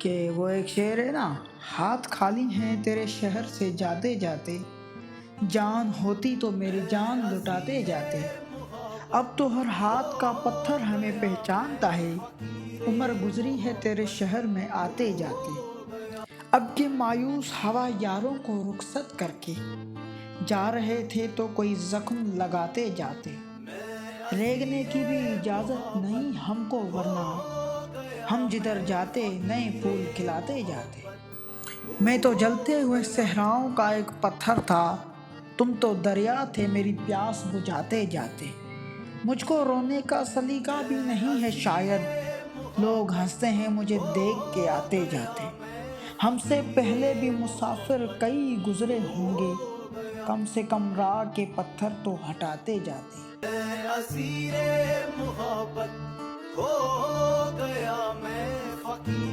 کہ وہ ایک شعر ہے نا، ہاتھ خالی ہیں تیرے شہر سے جاتے جاتے، جان ہوتی تو میری جان لٹاتے جاتے، اب تو ہر ہاتھ کا پتھر ہمیں پہچانتا ہے، عمر گزری ہے تیرے شہر میں آتے جاتے، اب کے مایوس ہوا یاروں کو رخصت کر کے جا رہے تھے تو کوئی زخم لگاتے جاتے، ریگنے کی بھی اجازت نہیں ہم کو ورنہ ہم جدھر جاتے نئے پھول کھلاتے جاتے، میں تو جلتے ہوئے صحراؤں کا ایک پتھر تھا، تم تو دریا تھے میری پیاس بجھاتے جاتے، مجھ کو رونے کا سلیقہ بھی نہیں ہے شاید، لوگ ہنستے ہیں مجھے دیکھ کے آتے جاتے، ہم سے پہلے بھی مسافر کئی گزرے ہوں گے، کم سے کم راہ کے پتھر تو ہٹاتے جاتے۔ اسیر محبت ہو گیا میں فقیر